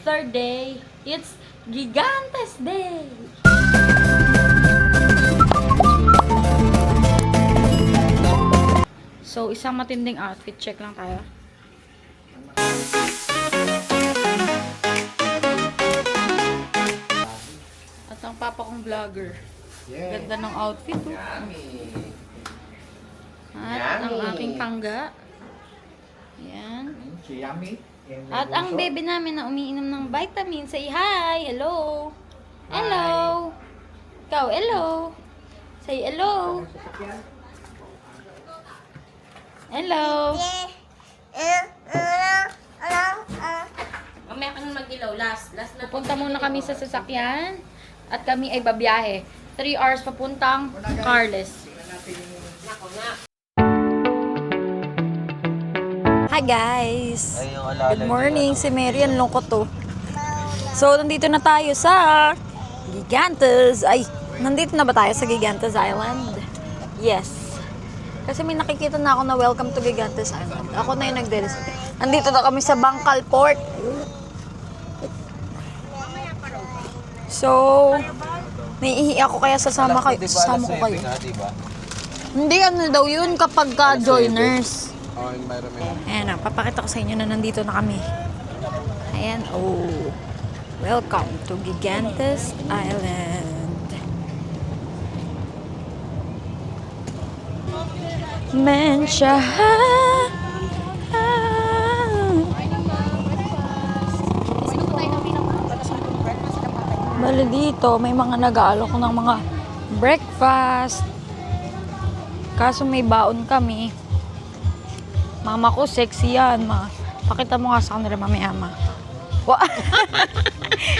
third day. It's Gigantes Day! So, isang matinding outfit check lang tayo. At ang papa kong vlogger. Ganda ng outfit. Oh. At ang aking pangga. Yan. At ang baby namin na umiinom ng vitamin. Say hi! Hello! Hello! Ikaw, hello! Say hello! Hello! Mamaya ka nang mag-ilaw. Last na. Pupunta muna kami sa sasakyan. At kami ay babiyahe. 3 hours papuntang Carles. Nako na. Hi guys! Good morning! Si Mary, ang lungkot to. So, nandito na tayo sa Gigantes. Ay, nandito na ba tayo sa Gigantes Island? Yes. Kasi may nakikita na ako na welcome to Gigantes Island. Ako na yung nag-delis. Nandito na kami sa Bangkal Port. So, naiihi ako kaya sasama ko kayo. Hindi, ano daw yun kapag ka-joiners. Ayan na, papakita ko sa inyo na nandito na kami. Ayan, oh. Welcome to Gigantes Island. Mensha. Bali dito, may mga nag-aalok ng mga breakfast. Kaso may baon kami. Mama ko, sexy yan, ma. Pakita mo nga sa kanila mamaya, ma.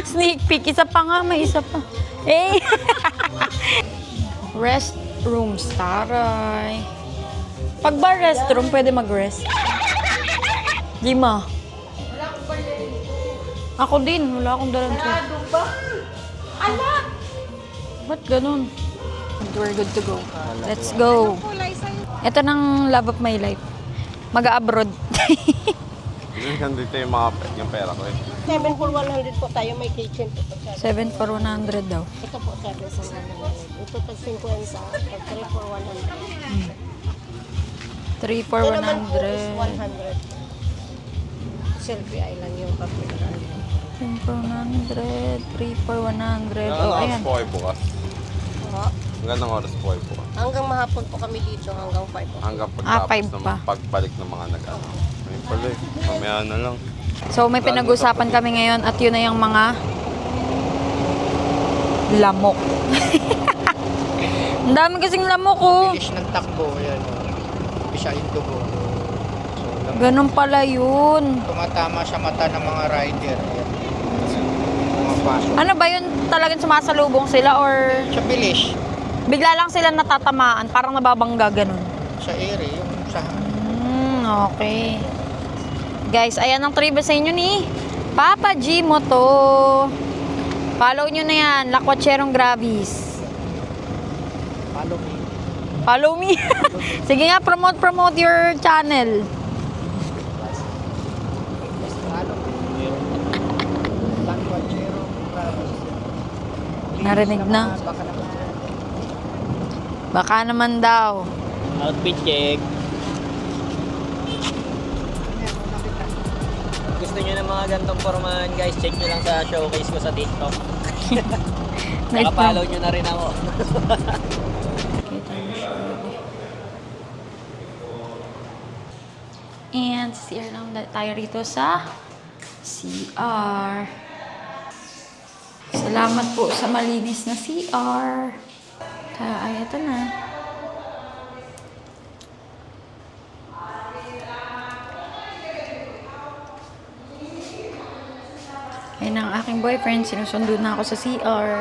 Sneak peek. Isa pa nga, may isa pa. Eh! Restrooms, taray. Pag ba restroom, pwede mag-rest? Di, ma. Ako din, wala akong dalang to. Ala! Ba't ganun? We're good to go. Let's go. Ito ng love of my life. Mag-abroad. Nandito yung pera ko eh. 7 for 100 po tayo. May kitchen po. 7 for 100 daw. Ito po 7 for 100. Ito tag 50. Tag 3 for 100. 3 for Ito naman po is 100. 100. Selfie Island yung papel. 10 for 100. 3 for 100. Hanggang Oh, oras ayan. po kayo bukas. Hanggang oras po kayo bukas. Hanggang mahapon po kami dito. Hanggang 5 po. Hanggang five pagtapos ng pa. pagbalik ng mga nag-ano. Ayun pala eh. Mamaya na lang. So, may pinag-usapan kami ngayon at yun na yung mga lamok. Ang dami kasing lamok, oh. Bilis ng takbo, yan. Bisa yung dugo. So, Ganun pala yun. tumatama sa mata ng mga rider. Yan. Mga paso. Ano ba yun? Talagang sumasalubong sila or Sa bilis, bigla lang sila natatamaan? Parang nababangga, ganun. sa ere, yung sa... Okay. Guys, ayan ang trivia sa inyo ni Papa G Moto. Follow nyo na yan. Lakwatserong Gravis. Follow me. Follow me. Sige nga, promote your channel. Follow me. Lakwachero. Narinig na. Baka naman. Baka naman daw. Outfit check. Gusto nyo ng mga gantong formahan, guys, check nyo lang sa showcase ko sa TikTok. Nice Naka-follow nyo na rin ako. And CR lang tayo rito sa CR. Salamat po sa malinis na CR. Ay, ito na. Ayun ang aking boyfriend. Sinusundo na ako sa CR.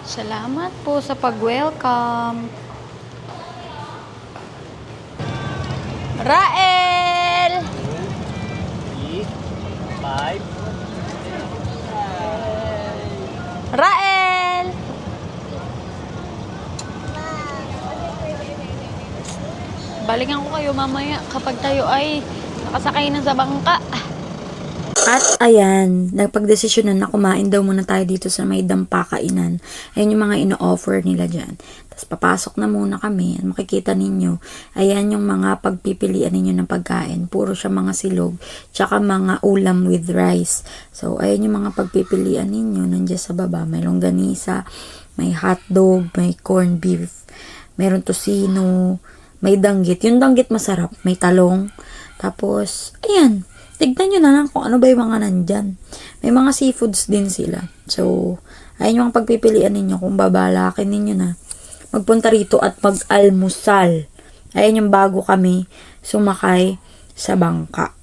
Salamat po sa pag-welcome. Rael! 5. Rael! Balikan ko kayo mamaya kapag tayo ay nakasakay na sa bangka. At ayan, nagpagdesisyonan na kumain daw muna tayo dito sa may dampa kainan. Ayan yung mga ino-offer nila dyan. Tapos papasok na muna kami. Makikita ninyo, ayan yung mga pagpipilian ninyo ng pagkain. Puro siya mga silog, tsaka mga ulam with rice. So, ayan yung mga pagpipilian ninyo. Nandiyan sa baba, may longganisa, may hotdog, may corned beef, meron tocino, may danggit. Yung danggit masarap, may talong. Tapos, ayan. Tignan nyo na lang kung ano ba yung mga nandyan. May mga seafoods din sila. So, ayun yung pagpipilian ninyo kung babalakin ninyo na magpunta rito at mag-almusal. Ayan yung bago kami sumakay sa bangka.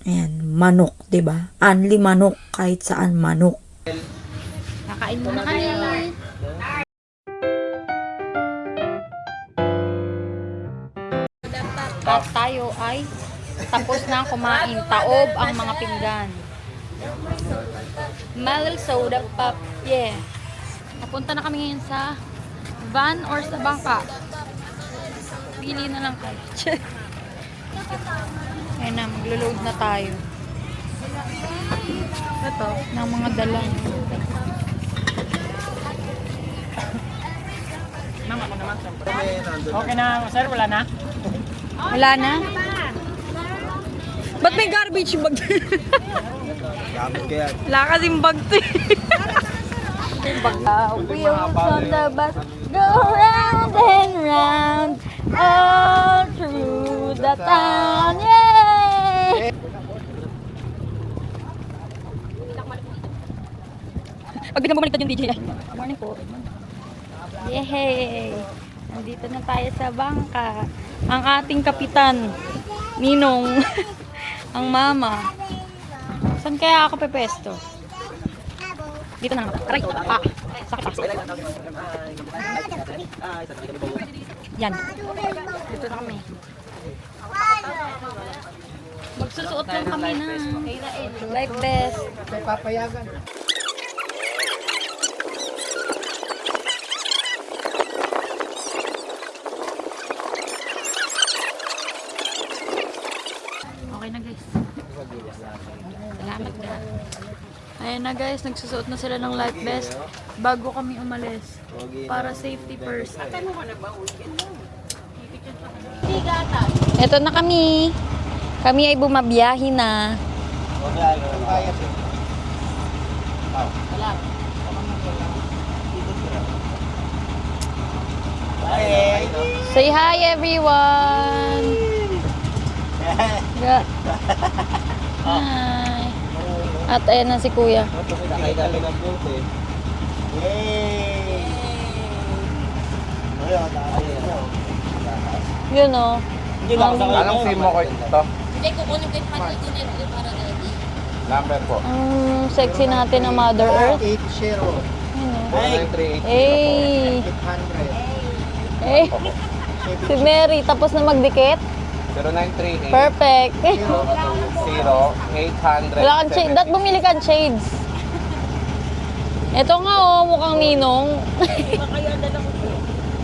Ayan, manok, 'di ba? Only manok, kahit saan manok. Kakain muna kami. At tayo ay tapos na kumain. Taob ang mga pinggan. Melon soda pop. Yeah. Napunta na kami ngayon sa van or sa bangka. Pili na lang kayo. Ayan na, maglo-load na tayo. Ito, ng mga dala. Okay na, sir, wala na? Wala na? Ba't may garbage bag? Wala kasing bag to eh. Wheels on the bus go round and round all through the town. Yay! Pag biglang bumaliktad yung DJ. Morning po. Yay! Nandito na tayo sa bangka. Ang ating kapitan, Ninong. Ang mama. Saan kaya ako pepesto? Dito na lang. Aray! Sakit pa. Yan. Dito na kami. Magsusuot lang kami na life vest. May papayagan. Okay na guys. Salamat ka. Ayan na guys, nagsusuot na sila ng life vest bago kami umalis. Para safety first. Ito na kami. Kami ay bumabiyahe na. Say hi everyone. Yeah. Hi. At ayan na si kuya. Yun o. Anong SIM mo ko ito? Number po. Ang sexy natin na Mother Earth. 80. Yun o. 4938. Eh. 800. Eh. Si Mary, tapos na magdikit? 0938. Perfect. 0800. Wala kang shades. Dat bumili kang shades. Ito nga oh, mukhang Ninong.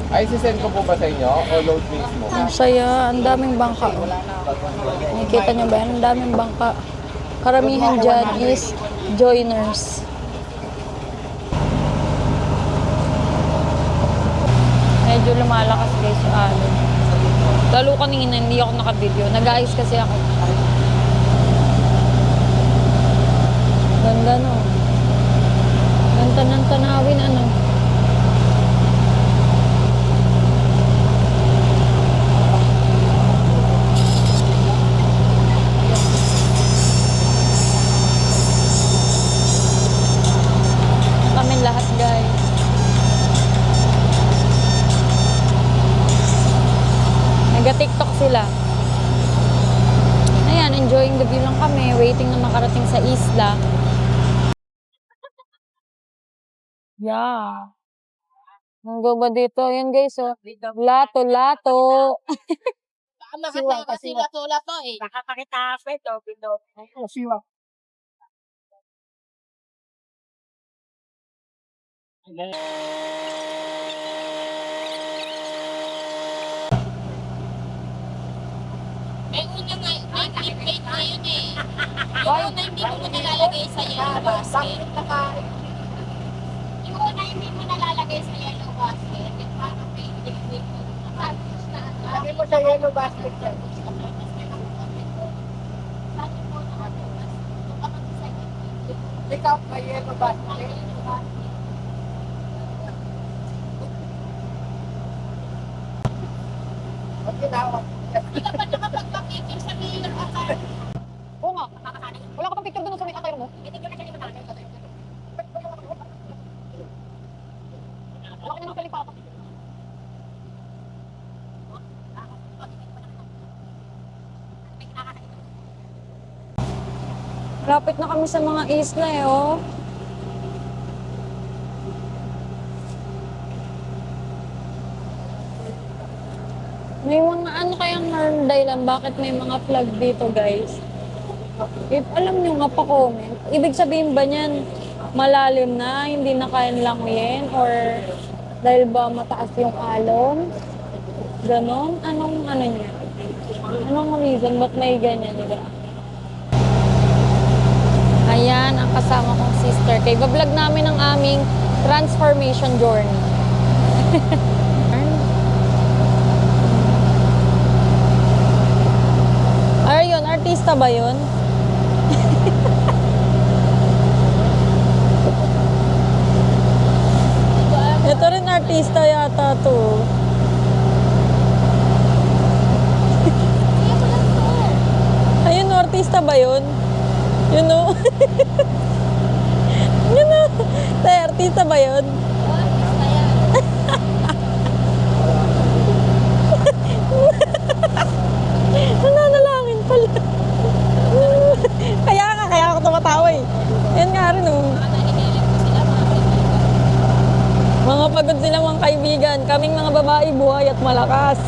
Ay, sisend ko po ba sa inyo o load mismo? Ang saya, ang daming bangka. Oh. Nakikita niyo ba yan? Ang daming bangka. Karamihan dyan is joiners. Medyo lumalakas guys yung alon. Lalo kanina, hindi ako naka-video. Nag-ayos kasi ako. Ganda no. Ganda ng tanawin ano. Kami lahat guys. Nag-TikTok sila. Ayan, enjoying the view lang kami. Waiting na makarating sa isla. Yeah. Ang ba dito? Ayan guys, oh. Lato, lato. Siwa kasi lato eh. Nakakakita pa ito, Pindo. Siwa. May una nga, may clickbait na yun eh. Yung una hindi mo nalalagay sa yellow basket. Yung una hindi mo nalalagay sa yellow basket. Yung parang may clickbait mo. Lagay mo sa yellow basket yan. Ikaw, may yellow basket. Ba't ginawa? Hindi ka pa nakapagpapicture sa mirror account. Oo nga. Wala ka pang picture doon sa may attire mo. Laki na ng galing pa ako. Lapit na kami sa mga isla eh, oh. May mga ano kayang dahilan bakit may mga flag dito, guys? If alam nyo nga pa-comment, ibig sabihin ba niyan malalim na, hindi na kayang langyin? Or dahil ba mataas yung alon? Ganon? Anong ano niya? Anong reason? Ba't may ganyan, diba? Ayan, ang kasama kong sister. Kay bablog namin ang aming transformation journey. Ayun, artista ba yun? Ito rin artista yata to. Ayun, artista ba yun? Yun o. Yun o. Tay, artista ba yun? Nananalangin pala. Kaya ako tumatawa eh. Yan nga rin oh. Mga pagod sila mga kaibigan. Kaming mga babae buhay at malakas.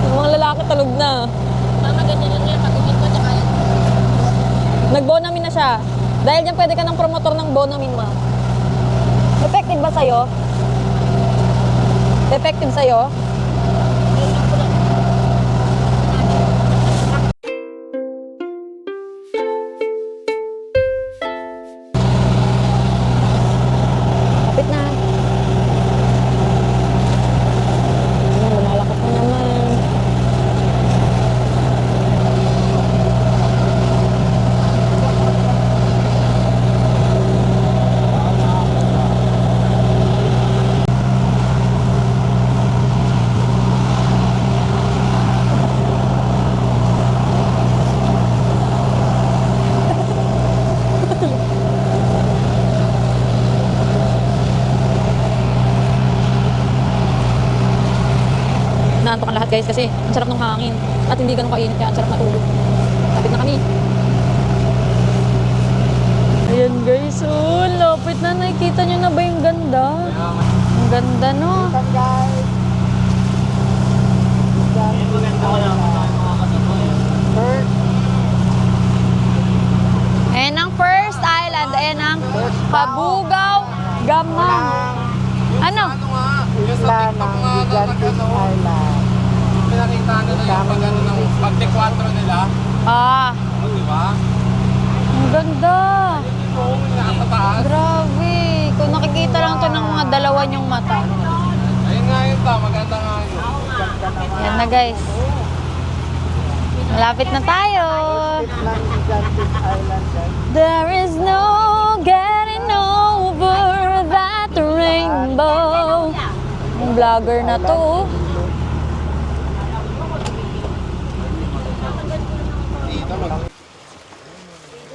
Yung mga lalaki tulog na. Mama, ganyan lang yan. Pag-uwin ko, tsaka Nag-bonamin na siya. Dahil dyan pwede ka ng promotor ng bonamin mo. Effective ba sa'yo? Effective sa'yo? Kapit na. Ayan, lumalakas na naman. Naantok ang lahat guys kasi ang sarap ng hangin at hindi ganun kainit kaya ang sarap matulog. Lapit na kami. Ayan guys, oh, lapit na. Nakikita nyo na ba yung ganda? Ang ganda no? Guys. Ayan ang first island. Ayan ang Kabugaw Gamang. Ano? Isla ng Gigantes Island. Pinakita nila yung pag ano ng pagte-4 nila. Ah, Di ba? ang ganda. Oo, nasa taas. Grabe. Kung nakikita lang to ng mga dalawa niyong mata. Ayun nga yun ta, maganda nga yun. Ayan na guys. Malapit na tayo. Ng Gigantes Island, guys. There is no getting over that rainbow. Ang vlogger na to. Oh.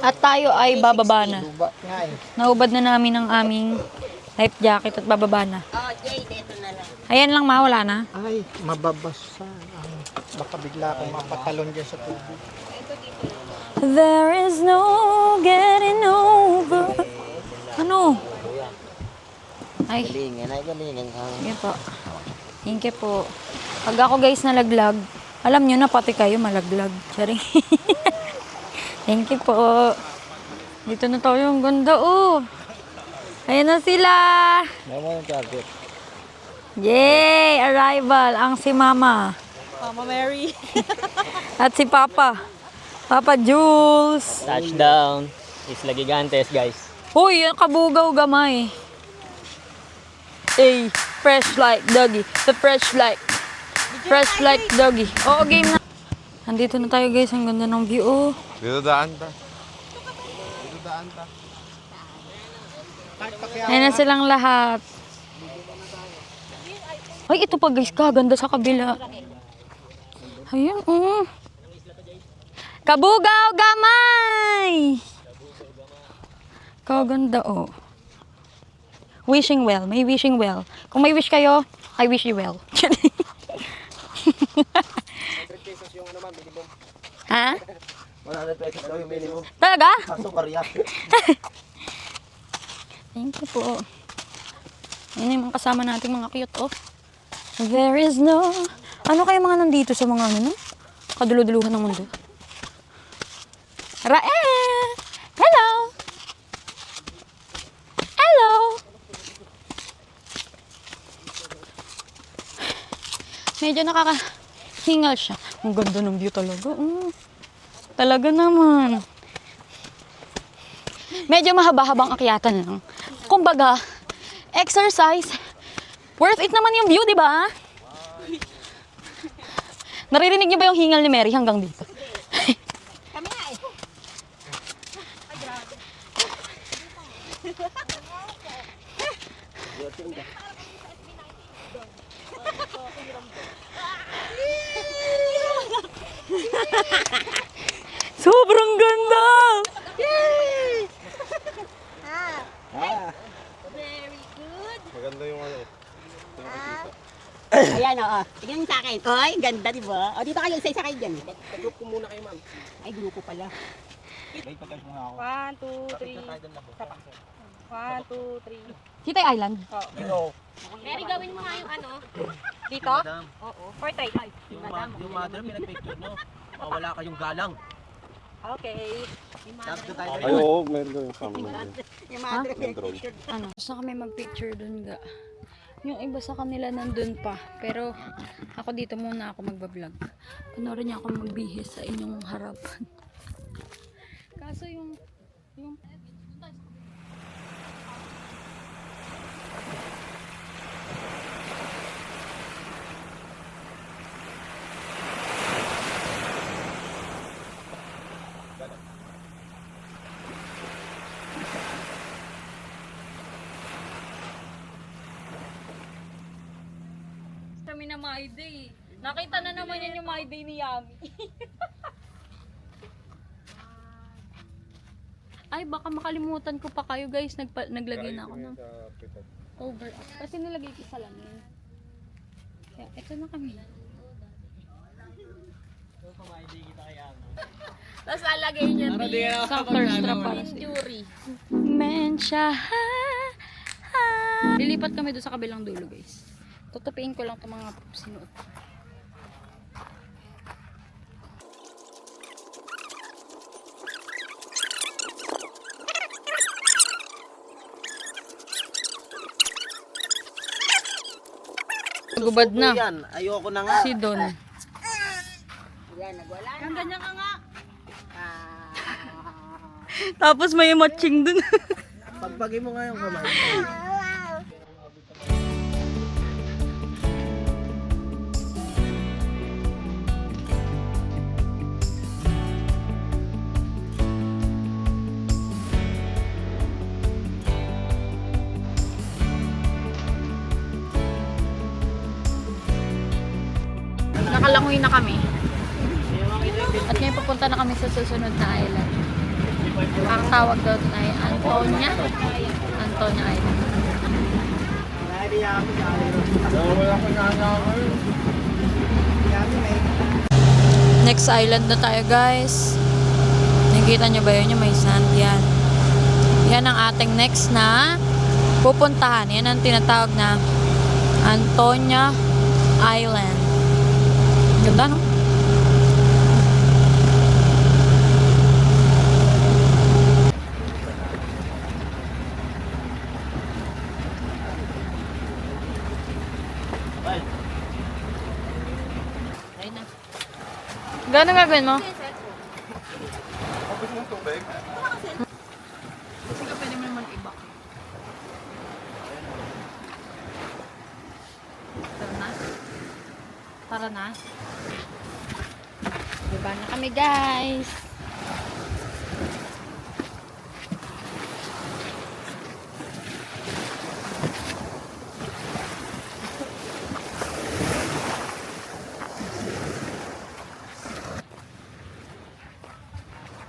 At tayo ay bababa na. Lubat nga eh. Naubad na namin ang aming life jacket at bababa na. Ayan lang ma, wala na. Ay, mababasa. Baka bigla akong mapatalon dyan sa tubig. There is no getting over. Ano? Ay. Galingan ay galingan ka. Yan po. Thank you po. Pag ako guys nalaglag, alam nyo na pati kayo malaglag. Charing. Thank you po. Dito na tayo. Ang ganda oh. Ayan na sila. May mo yung target. Yay! Arrival. Ang si mama. Mama Mary. At si Papa. Papa Jules. Touchdown. Isla Gigantes, guys. Uy, yung kabugaw gamay. Ay, fresh like doggy. The fresh like doggy. Oo, game na. Nandito na tayo guys. Ang ganda ng view. Oh. Dito daan ta. Ayan na silang lahat. Ay, ito pa guys. Kaganda sa kabila. Ayan, oh. Kabugaw gamay! Kaganda, oh. Wishing well. May wishing well. Kung may wish kayo, I wish you well. Ha? 100 pesos daw yung minimum. Talaga? Kaso barya. Thank you po. Ayan yung mga kasama nating mga cute, oh. There is no... Ano kaya mga nandito sa mga ano, no? Kaduluduluhan ng mundo. Rael! Hello! Hello! Medyo nakakahingal siya. Ang ganda ng view talaga. Talaga naman. Medyo mahaba-habang akyatan lang. Kumbaga, exercise. Worth it naman yung view, di ba? Naririnig niyo ba yung hingal ni Mary hanggang dito? Kami nga eh. Sobrang ganda! Maganda yung ano. Ayan o. Tingnan niyo sa akin. Ay, ganda di ba? O dito kayo, isa-isa kayo dyan. Group ko muna kayo, ma'am. Ay, grupo pala. Wait, pagkas muna ako. 1, 2, 3. 1, 2, 3. Kitay Island. Mary, gawin mo nga yung ano. Dito? Madam, Oo. Portrait. yung mother, pinag-picture nyo. Wala kayong galang. Okay. Tapos tayo. Ay, oo, meron daw yung camera. Yung mother. Ano? Gusto kami mag-picture dun ga. Yung iba sa kanila nandun pa. Pero ako dito muna ako magbablog. Panoorin niyo ako magbihis sa inyong harapan. Kaso yung kami na My Day. Nakita na naman yan yung My Day ni Yami. Ay, baka makalimutan ko pa kayo guys. Naglagay na ako ng cover up. Kasi nilagay ko sa lamin. Kaya, ito na kami. Tapos lalagay niya Isang thirst trap para sa jury. Mensya. Lilipat kami doon sa kabilang dulo guys. Tutupiin ko lang itong mga sinuot. Gubad na. Yan, ayoko na nga. Si Don. Ang ganyan ka nga. Tapos may matching dun. Pagpagay mo nga yung kamay. Nakalangoy na kami. At ngayon pupunta na kami sa susunod na island. Ang tawag doon ay Antonia. Antonia Island. Next island na tayo guys. Nakikita nyo ba yun? Yung may sand yan. Yan ang ating next na pupuntahan. Yan ang tinatawag na Antonia Island. Ganda, no? Ayun na. Gano'n gagawin mo? Tapos ng tubig. Kasi ka pwede mo naman iba. Tara na. Tara na. Diba na kami, guys?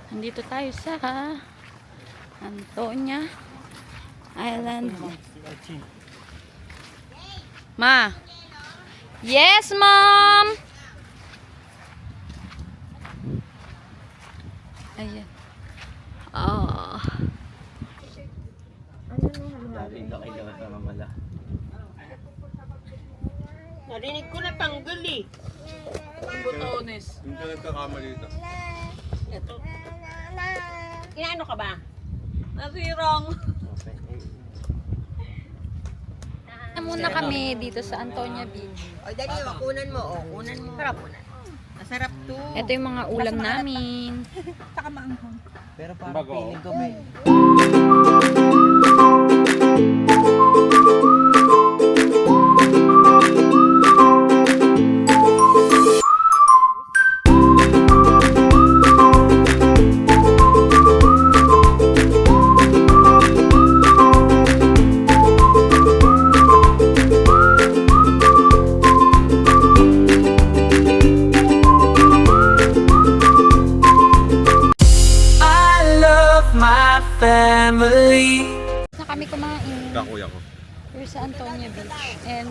Nandito tayo sa Antonia Island. Ma. Yes, Mom. Ayan. Oh. Narinig ko na tanggal eh. Butones. Hindi ka nagkakamali dito. Inaano ka ba? Nasirang. Muna kami dito sa Antonia Beach. O, dali mo, kunan mo. O, kunan mo. Sarap. Masarap to. Ito yung mga ulam namin. Saka maanghang. Pero parang Bago. feeling ko may... Na kami kumain. Kakuya ko. We're sa Antonia Beach. And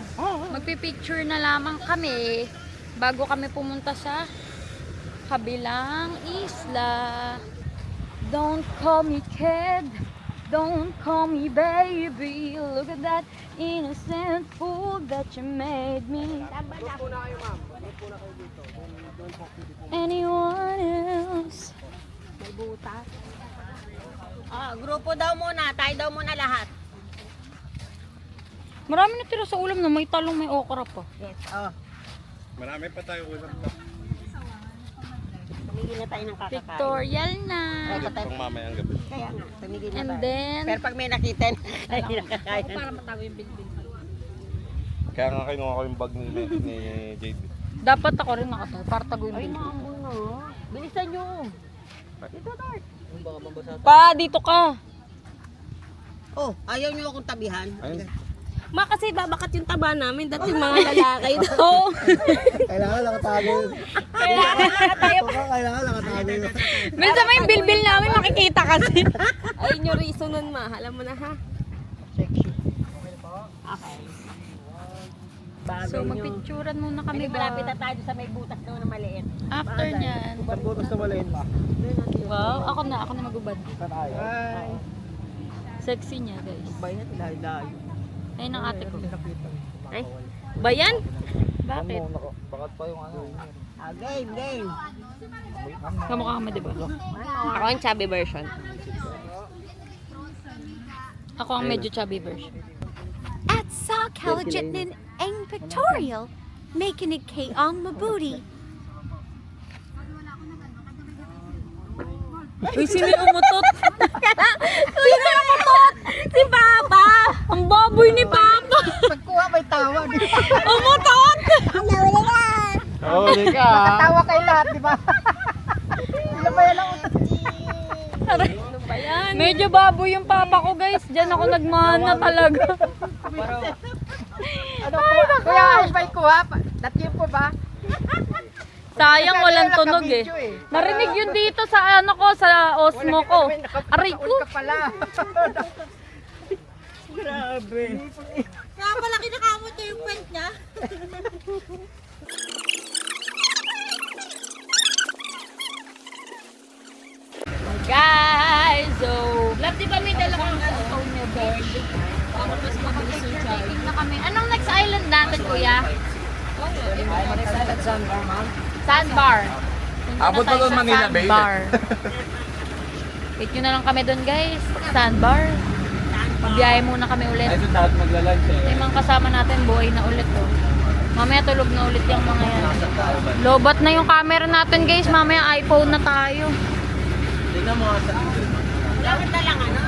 magpipicture na lamang kami bago kami pumunta sa kabilang isla. Don't call me kid. Don't call me baby. Look at that innocent fool that you made me. Anyone else? May butas. Grupo daw muna. Tayo daw muna lahat. Marami na tira sa ulam na may talong, may okra pa. Yes. Marami pa tayo ulam pa. Tumigil na tayo ng kakakain. Pictorial na. Hanggang pang mamayang gabi. Kaya nga, tumigil na And tayo. then, Pero pag may nakita na, hindi nakakain. Para matago yung bilbil. Kaya nga kinuha ko yung bag ni JD. dapat ako rin nakatayo para taguin Ay, din. maambol na. Bilisan nyo. Dito, Dart. Pa, dito ka. Oh, ayaw nyo akong tabihan. Ayun. Ma, kasi babakat yung taba namin. Dati yung mga lalaki ito. Kailangan nakatago yun. Kailangan nakatayo. Kailangan nakatago yun. Minsan may bilbil namin makikita kasi. Ayun yung reason nun, ma. Alam mo na, ha? Sexy. Okay. So magpicturan muna kami Kami malapit ba? na tayo sa may butas daw na maliit. After nyan. Ang butas na maliit pa. Wow, ako na magubad. Tayo. Ay. Sexy niya guys. Bayan, layo. Ayun ang ate ko. Ay, bayan? Bakit? Bakat pa yung ano. Game, game. Kamukha mo diba? Ako ang chubby version. Ako ang medyo chubby version. At sa Kalajitnin ang pictorial, making it kay ang mabuti. Uy, sino yung umutot? Sino yung umutot? Si Papa! Ang baboy ni Papa! Pagkuha may tawa. Umutot! Oh, di ka. Tawa kay lahat, di ba? Ilan ba yan ang utot? Medyo baboy yung Papa ko guys. Diyan ako nagmana talaga. Ano po? Kuya, ay may kuha. Dati po ba? Sayang walang tunog eh. Narinig yun dito sa ano ko, sa Osmo ko. Aray ko. Grabe. Kaya pala kinakamot niya yung kwent niya. Guys, so love di ba may dala kang Antonia Beach? Para mas mabilis yung taking na kami. Anong next island natin, kuya? Sandbar. Abot pa doon Manila Bay. Wait nyo na lang kami doon guys. Sandbar. Pagbiyahe muna kami ulit. Ay, doon lahat maglalunch Ito yung mga kasama natin, buhay na ulit to. Mamaya tulog na ulit yung mga yan. Lobat na yung camera natin guys. Mamaya iPhone na tayo. Tingnan mo sa Dapat na lang ano?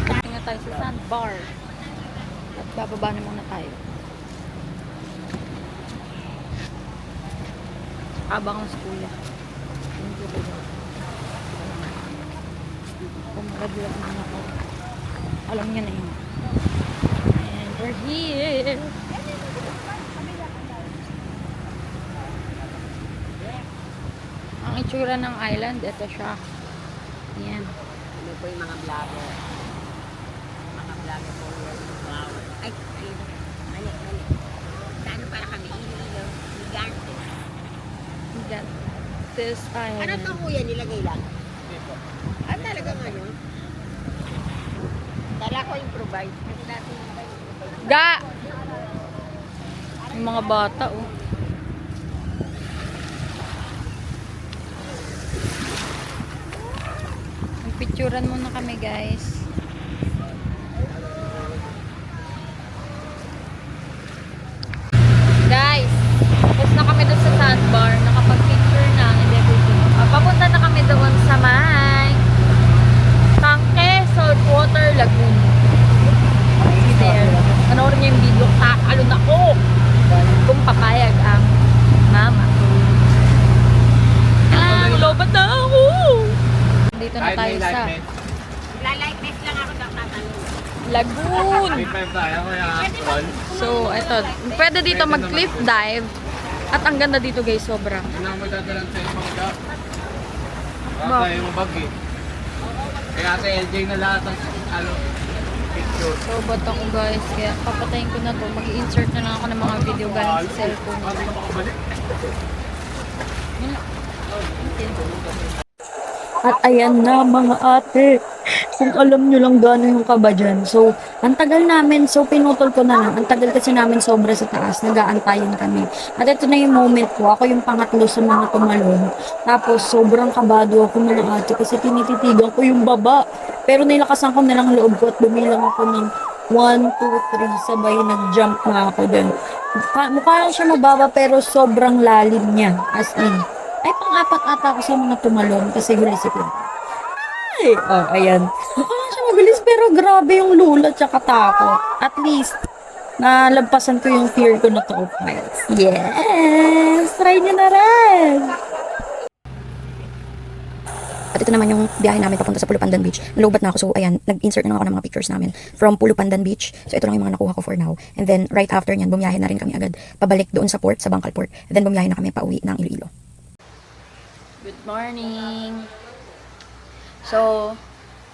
Tingnan tayo sa sandbar. At bababa na muna tayo. Abang ang school. Pumaradlag na ako. Alam niya na yun. And we're here. Ang itsura ng island, ito siya. Ayan. Ano po yung mga vlogger? Mga vlogger po yung wow. Ay, mali. Saan para kami? Iloilo. Gigante. Got this Ano island. to kuya? Nilagay lang? Ah, talagang ano? Kala ko improvise. Kasi dati Ga! Yung mga bata, oh. Picturean muna kami, guys. Guys, tapos na kami doon sa sandbar. Nakapag-picture na and everything. Papunta na kami doon sa may Tangke Saltwater Lagoon. See there. Panoorin niyo yung video. Takalon ako kung papayag ang mama. Lobat na ako! Dito na tayo sa Lalike lang ako daw tatanong. Lagoon. tayo kaya Ron. So, ito. Pwede dito mag-cliff dive. At ang ganda dito guys, sobra. Yun ang magdadalang sa ibang ka. Bakit? Baka tayo mabag eh. Kaya sa LJ na lahat ng picture. So, ba't ako guys? Kaya papatayin ko na to. Mag-i-insert na lang ako ng mga video galing sa cellphone. Paano ka makabalik? Yun lang. At ayan na mga ate, kung alam nyo lang gano'n yung kaba dyan. So, ang tagal namin, so pinutol ko na lang. Ang tagal kasi namin sobra sa taas, nag-aantayin kami. At ito na yung moment ko, ako yung pangatlo sa mga tumalon. Tapos, sobrang kabado ako mga ate kasi tinititigan ko yung baba. Pero nilakasan ko na lang loob ko at bumilang ako ng 1, 2, 3, sabay nag-jump na ako dun. Mukha lang siya mababa pero sobrang lalim niya, as in. Ay, pang-apat ata ako sa mga tumalon kasi huli si Kuya. Ay! Oh, ayan. Mukha lang siya mabilis pero grabe yung lula at takot. At least, nalampasan ko yung fear ko na to of heights. Yes! Try nyo na rin! At ito naman yung biyahe namin papunta sa Pulupandan Beach. Nalobat na ako. So, ayan, nag-insert na ako ng mga pictures namin from Pulupandan Beach. So, ito lang yung mga nakuha ko for now. And then, right after nyan, bumiyahe na rin kami agad pabalik doon sa port, sa Bangkal Port. And then, bumiyahe na kami pauwi ng Iloilo. Good morning! So,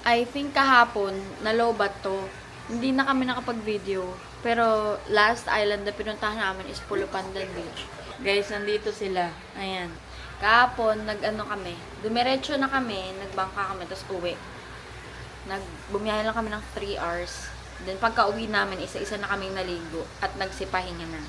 I think kahapon, nalobat to. Hindi na kami nakapag-video. Pero, last island na pinuntahan namin is Pulupandan Beach. Guys, nandito sila. Ayan. Kahapon, nag-ano kami. Dumiretso na kami, nagbangka kami, tapos uwi. Bumiyahe lang kami ng 3 hours. Then, pagka uwi namin, isa-isa na kaming naligo at nagsipahinga na.